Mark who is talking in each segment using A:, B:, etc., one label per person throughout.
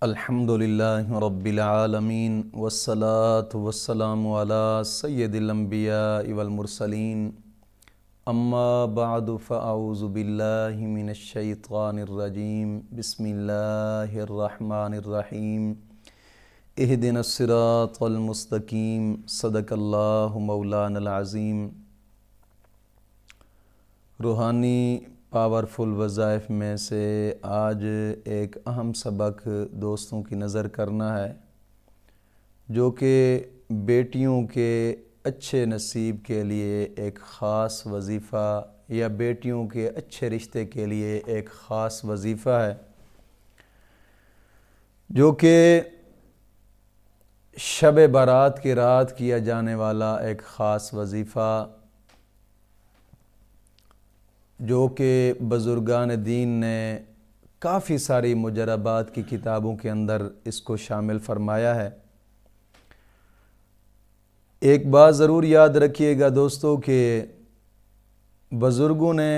A: الحمدللہ رب العالمین والصلاة والسلام علی سید الانبیاء والمرسلین اما بعد فاعوذ باللہ من الشیطان الرجیم بسم اللہ الرحمن الرحیم اہدنا الصراط المستقیم صدق اللہ مولانا العظیم۔ روحانی پاورفل وظائف میں سے آج ایک اہم سبق دوستوں کی نظر کرنا ہے، جو کہ بیٹیوں کے اچھے نصیب کے لیے ایک خاص وظیفہ یا بیٹیوں کے اچھے رشتے کے لیے ایک خاص وظیفہ ہے، جو کہ شب برات کی رات کیا جانے والا ایک خاص وظیفہ، جو کہ بزرگان دین نے کافی ساری مجربات کی کتابوں کے اندر اس کو شامل فرمایا ہے۔ ایک بات ضرور یاد رکھیے گا دوستو کہ بزرگوں نے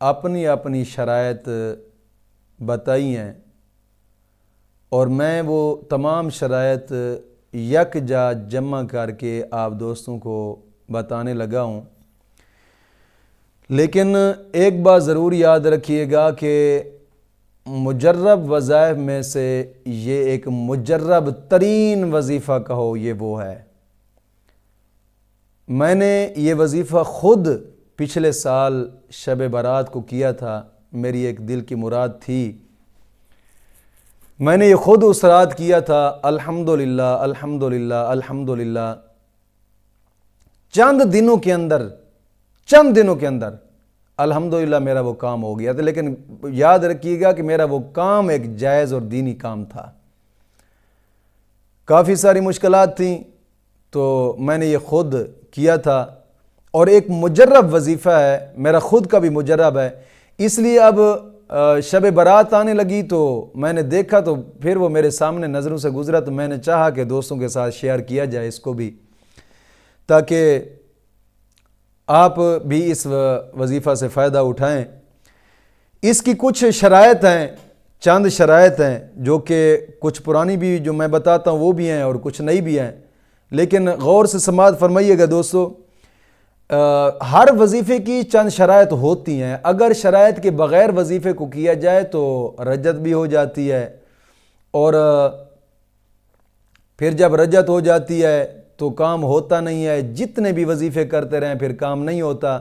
A: اپنی اپنی شرائط بتائی ہیں، اور میں وہ تمام شرائط یکجا جمع کر کے آپ دوستوں کو بتانے لگا ہوں۔ لیکن ایک بات ضرور یاد رکھیے گا کہ مجرب وظائف میں سے یہ ایک مجرب ترین وظیفہ کہو یہ وہ ہے۔ میں نے یہ وظیفہ خود پچھلے سال شب برات کو کیا تھا، میری ایک دل کی مراد تھی، میں نے یہ خود اس رات کیا تھا۔ الحمدللہ الحمدللہ الحمدللہ چند دنوں کے اندر الحمدللہ میرا وہ کام ہو گیا تھا۔ لیکن یاد رکھیے گا کہ میرا وہ کام ایک جائز اور دینی کام تھا۔ کافی ساری مشکلات تھیں تو میں نے یہ خود کیا تھا، اور ایک مجرب وظیفہ ہے، میرا خود کا بھی مجرب ہے۔ اس لیے اب شب برات آنے لگی تو میں نے دیکھا تو پھر وہ میرے سامنے نظروں سے گزرا، تو میں نے چاہا کہ دوستوں کے ساتھ شیئر کیا جائے اس کو بھی، تاکہ آپ بھی اس وظیفہ سے فائدہ اٹھائیں۔ اس کی کچھ شرائط ہیں، چند شرائط ہیں، جو کہ کچھ پرانی بھی جو میں بتاتا ہوں وہ بھی ہیں اور کچھ نئی بھی ہیں، لیکن غور سے سماعت فرمائیے گا دوستو۔ ہر وظیفے کی چند شرائط ہوتی ہیں، اگر شرائط کے بغیر وظیفے کو کیا جائے تو رجعت بھی ہو جاتی ہے، اور پھر جب رجعت ہو جاتی ہے تو کام ہوتا نہیں ہے، جتنے بھی وظیفے کرتے رہیں پھر کام نہیں ہوتا۔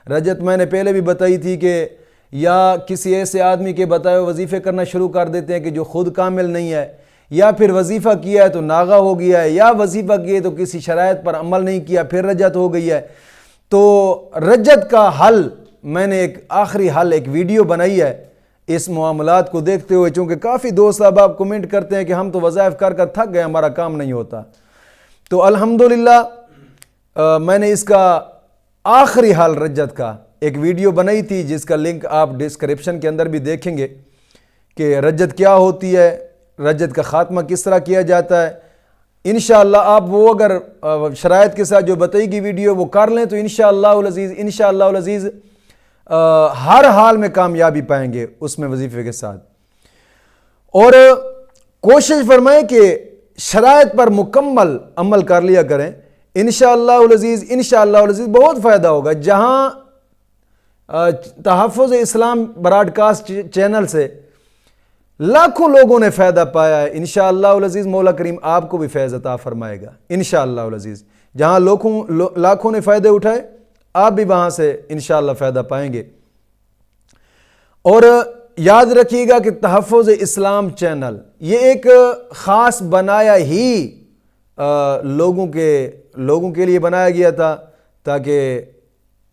A: رجعت میں نے پہلے بھی بتائی تھی کہ یا کسی ایسے آدمی کے بتائے وظیفے کرنا شروع کر دیتے ہیں کہ جو خود کامل نہیں ہے، یا پھر وظیفہ کیا ہے تو ناغہ ہو گیا ہے، یا وظیفہ کیے تو کسی شرائط پر عمل نہیں کیا پھر رجعت ہو گئی ہے۔ تو رجعت کا حل میں نے ایک آخری حل ایک ویڈیو بنائی ہے اس معاملات کو دیکھتے ہوئے، چونکہ کافی دوست آپ کمنٹ کرتے ہیں کہ ہم تو وظائف کر تھک گئے، ہمارا کام نہیں ہوتا۔ تو الحمدللہ میں نے اس کا آخری حل رجعت کا ایک ویڈیو بنائی تھی، جس کا لنک آپ ڈسکرپشن کے اندر بھی دیکھیں گے کہ رجعت کیا ہوتی ہے، رجعت کا خاتمہ کس طرح کیا جاتا ہے۔ انشاءاللہ آپ وہ اگر شرائط کے ساتھ جو بتائی گئی ویڈیو وہ کر لیں تو انشاءاللہ العزیز ہر حال میں کامیابی پائیں گے اس میں وظیفے کے ساتھ۔ اور کوشش فرمائیں کہ شرائط پر مکمل عمل کر لیا کریں، انشاءاللہ العزیز بہت فائدہ ہوگا۔ جہاں تحفظ اسلام براڈ کاسٹ چینل سے لاکھوں لوگوں نے فائدہ پایا ہے، انشاءاللہ العزیز مولا کریم آپ کو بھی فیض عطا فرمائے گا انشاءاللہ العزیز۔ جہاں لاکھوں نے فائدے اٹھائے، آپ بھی وہاں سے انشاءاللہ فائدہ پائیں گے۔ اور یاد رکھیے گا کہ تحفظ اسلام چینل یہ ایک خاص بنایا ہی لوگوں کے لیے بنایا گیا تھا، تاکہ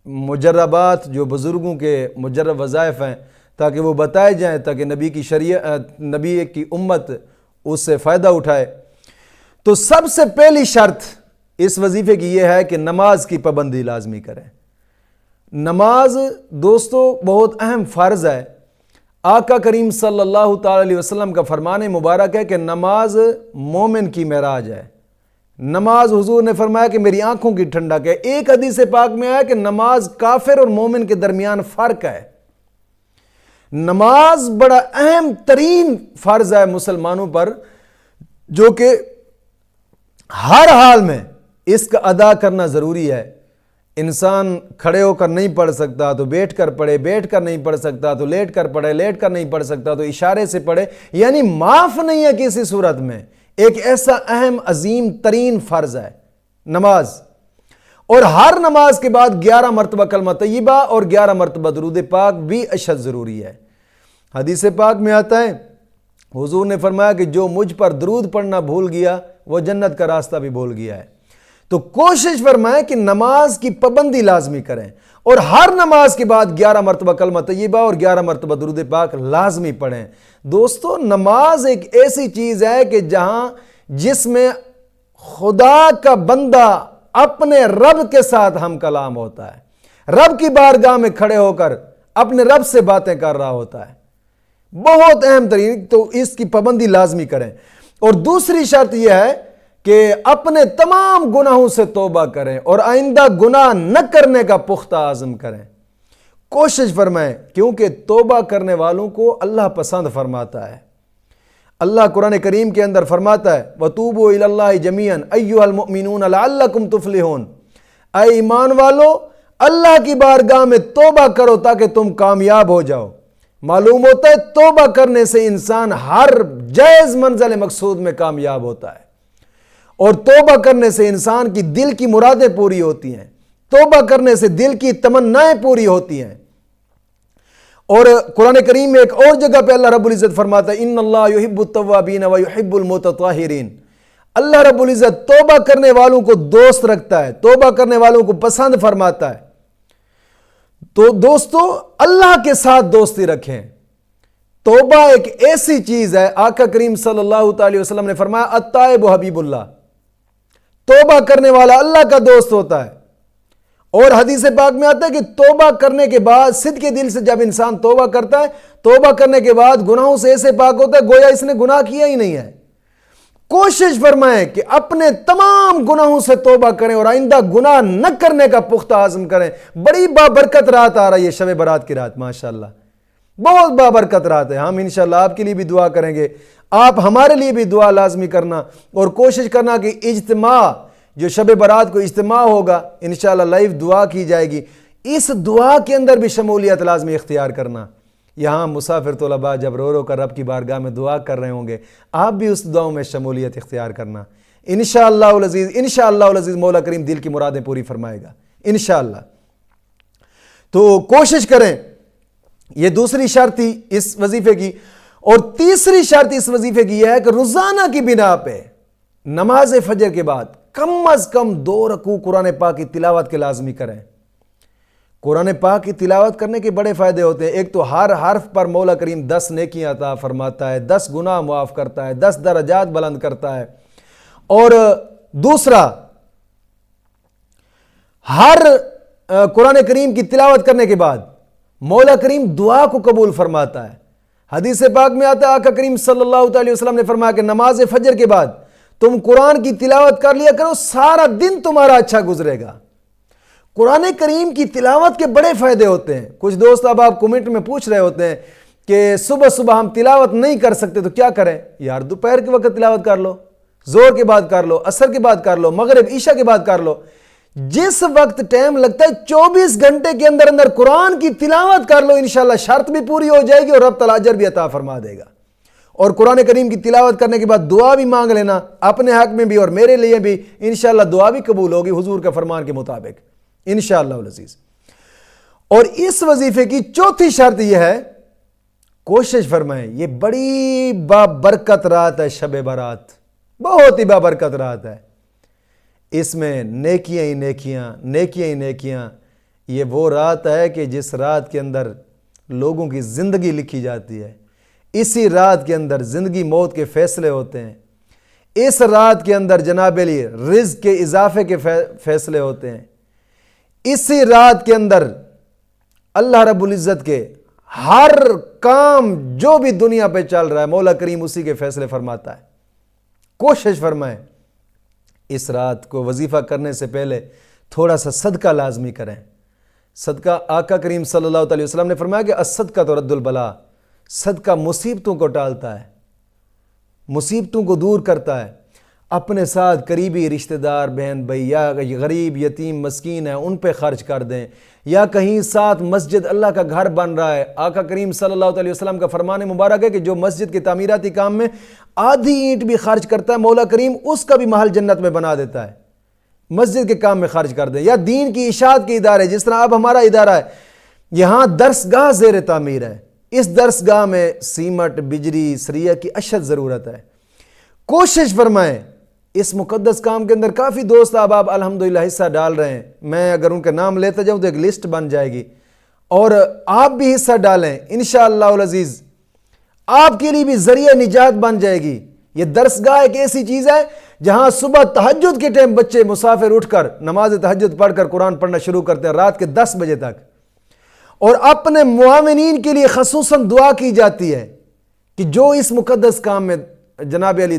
A: مجربات جو بزرگوں کے مجرب وظائف ہیں تاکہ وہ بتائے جائیں، تاکہ نبی کی امت اس سے فائدہ اٹھائے۔ تو سب سے پہلی شرط اس وظیفے کی یہ ہے کہ نماز کی پابندی لازمی کریں۔ نماز دوستو بہت اہم فرض ہے۔ آقا کریم صلی اللہ تعالی علیہ وسلم کا فرمان مبارک ہے کہ نماز مومن کی معراج ہے۔ نماز حضور نے فرمایا کہ میری آنکھوں کی ٹھنڈک ہے۔ ایک حدیث پاک میں آیا کہ نماز کافر اور مومن کے درمیان فرق ہے۔ نماز بڑا اہم ترین فرض ہے مسلمانوں پر، جو کہ ہر حال میں اس کا ادا کرنا ضروری ہے۔ انسان کھڑے ہو کر نہیں پڑھ سکتا تو بیٹھ کر پڑھے، بیٹھ کر نہیں پڑھ سکتا تو لیٹ کر پڑھے، لیٹ کر نہیں پڑھ سکتا تو اشارے سے پڑھے، یعنی معاف نہیں ہے کسی صورت میں۔ ایک ایسا اہم عظیم ترین فرض ہے نماز، اور ہر نماز کے بعد 11 مرتبہ کلمہ طیبہ اور 11 مرتبہ درود پاک بھی اشد ضروری ہے۔ حدیث پاک میں آتا ہے، حضور نے فرمایا کہ جو مجھ پر درود پڑھنا بھول گیا وہ جنت کا راستہ بھی بھول گیا ہے۔ تو کوشش فرمائیں کہ نماز کی پابندی لازمی کریں، اور ہر نماز کے بعد 11 مرتبہ کلمہ طیبہ اور 11 مرتبہ درود پاک لازمی پڑھیں۔ دوستو، نماز ایک ایسی چیز ہے کہ جس میں خدا کا بندہ اپنے رب کے ساتھ ہم کلام ہوتا ہے، رب کی بارگاہ میں کھڑے ہو کر اپنے رب سے باتیں کر رہا ہوتا ہے۔ بہت اہم ترین، تو اس کی پابندی لازمی کریں۔ اور دوسری شرط یہ ہے کہ اپنے تمام گناہوں سے توبہ کریں اور آئندہ گناہ نہ کرنے کا پختہ عزم کریں۔ کوشش فرمائیں، کیونکہ توبہ کرنے والوں کو اللہ پسند فرماتا ہے۔ اللہ قرآن کریم کے اندر فرماتا ہے، وَتُوبُوا إِلَى اللَّهِ جَمِيعًا أَيُّهَا الْمُؤْمِنُونَ لَعَلَّكُمْ تُفْلِحُونَ۔ اے ایمان والو، اللہ کی بارگاہ میں توبہ کرو تاکہ تم کامیاب ہو جاؤ۔ معلوم ہوتا ہے توبہ کرنے سے انسان ہر جائز منزل مقصود میں کامیاب ہوتا ہے، اور توبہ کرنے سے انسان کی دل کی مرادیں پوری ہوتی ہیں، توبہ کرنے سے دل کی تمنائیں پوری ہوتی ہیں۔ اور قرآن کریم میں ایک اور جگہ پہ اللہ رب العزت فرماتا ہے، ان اللہ یحب التوابین ویحب المتطہرین۔ اللہ رب العزت توبہ کرنے والوں کو دوست رکھتا ہے، توبہ کرنے والوں کو پسند فرماتا ہے۔ تو دوستو، اللہ کے ساتھ دوستی رکھیں۔ توبہ ایک ایسی چیز ہے، آقا کریم صلی اللہ تعالی وسلم نے فرمایا، التائب حبیب اللہ، توبہ کرنے والا اللہ کا دوست ہوتا ہے۔ اور حدیث پاک میں آتا ہے کہ توبہ کرنے کے بعد، صدق کے دل سے جب انسان توبہ کرتا ہے، توبہ کرنے کے بعد گناہوں سے ایسے پاک ہوتا ہے گویا اس نے گناہ کیا ہی نہیں ہے۔ کوشش فرمائیں کہ اپنے تمام گناہوں سے توبہ کریں اور آئندہ گناہ نہ کرنے کا پختہ عزم کریں۔ بڑی بابرکت رات آ رہی ہے، شب برات کی رات، ماشاءاللہ بہت بابرکت رات ہے۔ ہم انشاءاللہ آپ کے لیے بھی دعا کریں گے، آپ ہمارے لیے بھی دعا لازمی کرنا، اور کوشش کرنا کہ اجتماع، جو شب برات کو اجتماع ہوگا انشاءاللہ لائیو دعا کی جائے گی، اس دعا کے اندر بھی شمولیت لازمی اختیار کرنا۔ یہاں مسافر طلباء جب رو رو کر رب کی بارگاہ میں دعا کر رہے ہوں گے، آپ بھی اس دعاؤں میں شمولیت اختیار کرنا انشاءاللہ العزیز۔ انشاءاللہ العزیز مولا کریم دل کی مرادیں پوری فرمائے گا انشاءاللہ۔ تو کوشش کریں، یہ دوسری شرط تھی اس وظیفے کی۔ اور تیسری شرط اس وظیفے کی یہ ہے کہ روزانہ کی بنا پہ نماز فجر کے بعد کم از کم 2 رکوع قرآن پاک کی تلاوت کے لازمی کریں۔ قرآن پاک کی تلاوت کرنے کے بڑے فائدے ہوتے ہیں۔ ایک تو ہر حرف پر مولا کریم 10 نیکیاں عطا فرماتا ہے، 10 گناہ معاف کرتا ہے، 10 درجات بلند کرتا ہے۔ اور دوسرا، ہر قرآن کریم کی تلاوت کرنے کے بعد مولا کریم دعا کو قبول فرماتا ہے۔ حدیث پاک میں آتا ہے، آقا کریم صلی اللہ علیہ وسلم نے فرمایا کہ نماز فجر کے بعد تم قرآن کی تلاوت کر لیا کرو، سارا دن تمہارا اچھا گزرے گا۔ قرآن کریم کی تلاوت کے بڑے فائدے ہوتے ہیں۔ کچھ دوست اب آپ کمنٹ میں پوچھ رہے ہوتے ہیں کہ صبح صبح ہم تلاوت نہیں کر سکتے تو کیا کریں؟ یار دوپہر کے وقت تلاوت کر لو، زور کے بعد کر لو، عصر کے بعد کر لو، مغرب عشاء کے بعد کر لو، جس وقت ٹائم لگتا ہے 24 گھنٹے کے اندر اندر قرآن کی تلاوت کر لو، انشاءاللہ شرط بھی پوری ہو جائے گی اور رب تعالی اجر بھی عطا فرما دے گا۔ اور قرآن کریم کی تلاوت کرنے کے بعد دعا بھی مانگ لینا، اپنے حق میں بھی اور میرے لیے بھی، انشاءاللہ دعا بھی قبول ہوگی حضور کا فرمان کے مطابق انشاءاللہ العزیز۔ اور اس وظیفے کی چوتھی شرط یہ ہے، کوشش فرمائیں، یہ بڑی بابرکت رات ہے، شب برات بہت ہی بابرکت رات ہے۔ اس میں نیکیاں ہی نیکیاں، نیکیاں ہی نیکیاں۔ یہ وہ رات ہے کہ جس رات کے اندر لوگوں کی زندگی لکھی جاتی ہے، اسی رات کے اندر زندگی موت کے فیصلے ہوتے ہیں، اس رات کے اندر جناب علی رزق کے اضافے کے فیصلے ہوتے ہیں، اسی رات کے اندر اللہ رب العزت کے ہر کام جو بھی دنیا پہ چل رہا ہے مولا کریم اسی کے فیصلے فرماتا ہے۔ کوشش فرمائیں اس رات کو وظیفہ کرنے سے پہلے تھوڑا سا صدقہ لازمی کریں، صدقہ آقا کریم صلی اللہ علیہ وسلم نے فرمایا کہ الصدقہ رد البلا، صدقہ مصیبتوں کو ٹالتا ہے، مصیبتوں کو دور کرتا ہے۔ اپنے ساتھ قریبی رشتہ دار، بہن بھائی یا غریب یتیم مسکین ہیں، ان پہ خرچ کر دیں، یا کہیں ساتھ مسجد اللہ کا گھر بن رہا ہے۔ آقا کریم صلی اللہ علیہ وسلم کا فرمان مبارک ہے کہ جو مسجد کے تعمیراتی کام میں آدھی اینٹ بھی خرچ کرتا ہے، مولا کریم اس کا بھی محل جنت میں بنا دیتا ہے۔ مسجد کے کام میں خرچ کر دیں، یا دین کی اشاعت کے ادارے، جس طرح اب ہمارا ادارہ ہے، یہاں درسگاہ زیر تعمیر ہے، اس درسگاہ میں سیمٹ، بجلی، سریہ کی اشد ضرورت ہے۔ کوشش فرمائیں اس مقدس کام کے اندر۔ کافی دوست آپ الحمدللہ حصہ ڈال رہے ہیں، میں اگر ان کا نام لیتا جاؤں تو ایک لسٹ بن جائے گی، اور آپ بھی حصہ ڈالیں انشاءاللہ العزیز، آپ کے لیے بھی ذریعہ نجات بن جائے گی۔ یہ درسگاہ ایک ایسی چیز ہے جہاں صبح تہجد کے ٹائم بچے مسافر اٹھ کر نماز تہجد پڑھ کر قرآن پڑھنا شروع کرتے ہیں رات کے 10 بجے تک، اور اپنے معاونین کے لیے خصوصاً دعا کی جاتی ہے کہ جو اس مقدس کام میں جناب علی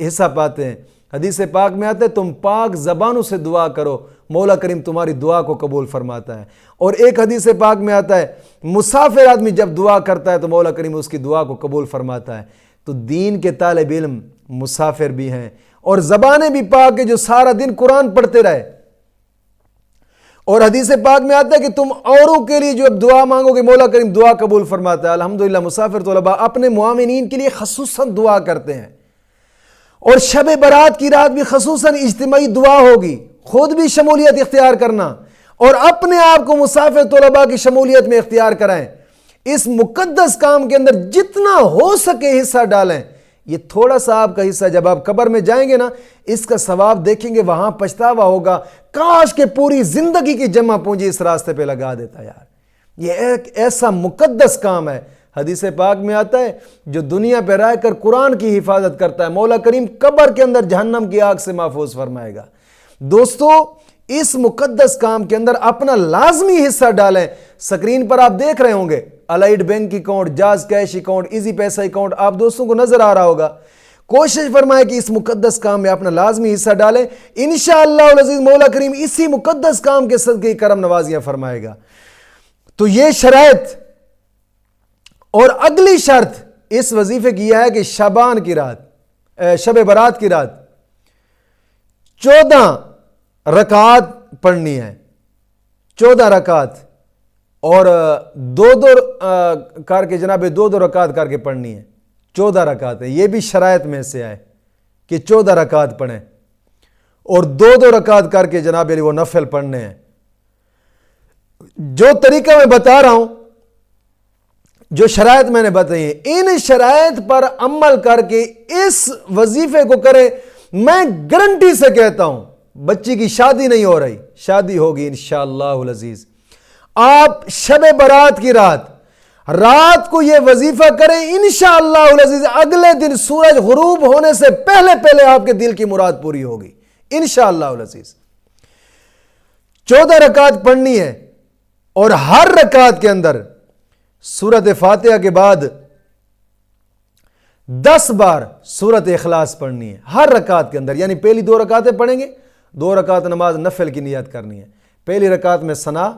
A: حصہ پاتے ہیں۔ حدیث پاک میں آتا ہے تم پاک زبانوں سے دعا کرو، مولا کریم تمہاری دعا کو قبول فرماتا ہے۔ اور ایک حدیث پاک میں آتا ہے مسافر آدمی جب دعا کرتا ہے تو مولا کریم اس کی دعا کو قبول فرماتا ہے۔ تو دین کے طالب علم مسافر بھی ہیں، اور زبانیں بھی پاک ہے جو سارا دن قرآن پڑھتے رہے۔ اور حدیث پاک میں آتا ہے کہ تم اوروں کے لیے جو اب دعا مانگو گے مولا کریم دعا قبول فرماتا ہے۔ الحمدللہ مسافر طلباء اپنے معاونین کے لیے خصوصاً دعا کرتے ہیں، اور شب برات کی رات بھی خصوصاً اجتماعی دعا ہوگی، خود بھی شمولیت اختیار کرنا اور اپنے آپ کو مسافر طلباء کی شمولیت میں اختیار کرائیں۔ اس مقدس کام کے اندر جتنا ہو سکے حصہ ڈالیں۔ یہ تھوڑا سا آپ کا حصہ جب آپ قبر میں جائیں گے نا، اس کا ثواب دیکھیں گے، وہاں پچھتاوا ہوگا، کاش کہ پوری زندگی کی جمع پونجی اس راستے پہ لگا دیتا یار۔ یہ ایک ایسا مقدس کام ہے، حدیث پاک میں آتا ہے جو دنیا پہ رہ کر قرآن کی حفاظت کرتا ہے مولا کریم قبر کے اندر جہنم کی آگ سے محفوظ فرمائے گا۔ دوستو اس مقدس کام کے اندر اپنا لازمی حصہ ڈالیں۔ سکرین پر آپ دیکھ رہے ہوں گے allied bank account, jazz cash account, easy پیسہ اکاؤنٹ آپ دوستوں کو نظر آ رہا ہوگا۔ کوشش فرمائیں کہ اس مقدس کام میں اپنا لازمی حصہ ڈالیں، انشاءاللہ العزیز مولا کریم اسی مقدس کام کے صدقے کرم نوازیاں فرمائے گا۔ تو یہ شرائط اور اگلی شرط اس وظیفے کی ہے کہ شعبان کی رات، شب برات کی رات 14 رکعات پڑھنی ہے، 14 رکعات، اور دو کر کے جناب 2 رکعات کر کے پڑھنی ہے۔ 14 رکعات ہے، یہ بھی شرائط میں سے آئے کہ 14 رکعات پڑھیں، اور 2 رکعات کر کے جناب وہ نفل پڑھنے ہیں۔ جو طریقہ میں بتا رہا ہوں، جو شرائط میں نے بتائی ہیں، ان شرائط پر عمل کر کے اس وظیفے کو کریں، میں گارنٹی سے کہتا ہوں بچی کی شادی نہیں ہو رہی، شادی ہوگی انشاءاللہ العزیز۔ آپ شب برات کی رات کو یہ وظیفہ کریں انشاءاللہ العزیز، اگلے دن سورج غروب ہونے سے پہلے آپ کے دل کی مراد پوری ہوگی انشاءاللہ العزیز۔ 14 رکعات پڑھنی ہے، اور ہر رکعت کے اندر سورت فاتحہ کے بعد 10 بار سورت اخلاص پڑھنی ہے ہر رکعت کے اندر۔ یعنی پہلی 2 رکعتیں پڑھیں گے، 2 رکعت نماز نفل کی نیت کرنی ہے۔ پہلی رکعت میں ثنا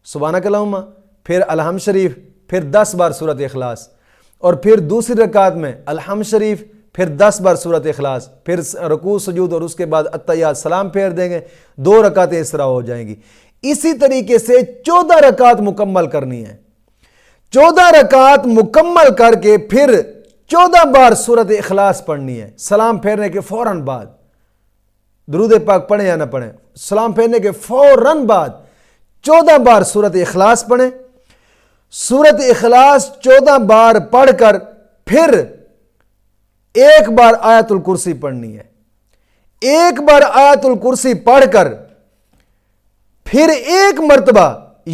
A: سبحانک اللہم، پھر الحمد شریف، پھر 10 بار سورت اخلاص، اور پھر دوسری رکعت میں الحمد شریف، پھر 10 بار سورت اخلاص، پھر رکوع سجود، اور اس کے بعد التحیات سلام پھیر دیں گے۔ 2 رکعتیں اس طرح ہو جائیں گی۔ اسی طریقے سے 14 رکعت مکمل کرنی ہے۔ 14 رکعت مکمل کر کے پھر 14 بار سورت اخلاص پڑھنی ہے، سلام پھیرنے کے فوراً بعد۔ درود پاک پڑھیں یا نہ پڑھیں، سلام پھیرنے کے فوراً بعد 14 بار سورت اخلاص پڑھیں۔ سورت اخلاص 14 بار پڑھ کر پھر 1 بار آیت الکرسی پڑھنی ہے۔ 1 بار آیت الکرسی پڑھ کر پھر 1 مرتبہ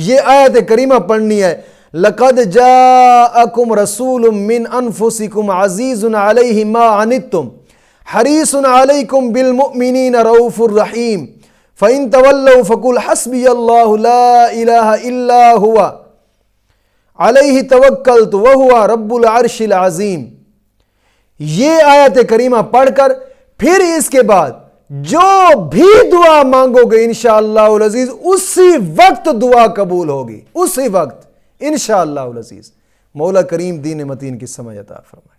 A: یہ آیت کریمہ پڑھنی ہے، لَقَدْ جَاءَكُمْ رَسُولٌ مِّنْ أَنفُسِكُمْ عَزِيزٌ عَلَيْهِ مَا عَنِتُّمْ حَرِيصٌ عَلَيْكُمْ بِالْمُؤْمِنِينَ رَءُوفٌ رَحِيمٌ فَإِن تَوَلَّوْا فَقُلْ حَسْبِيَ اللَّهُ لَا إِلَهَ إِلَّا هُوَ عَلَيْهِ تَوَكَّلْتُ وَهُوَ رَبُّ الْعَرْشِ الْعَظِيمِ۔ یہ آیت کریمہ پڑھ کر پھر اس کے بعد جو بھی دعا مانگو گے انشاءاللہ العزیز اسی وقت دعا قبول ہوگی، اسی وقت انشاءاللہ العزیز۔ مولا کریم دین متین کی سمجھ عطا فرمائے۔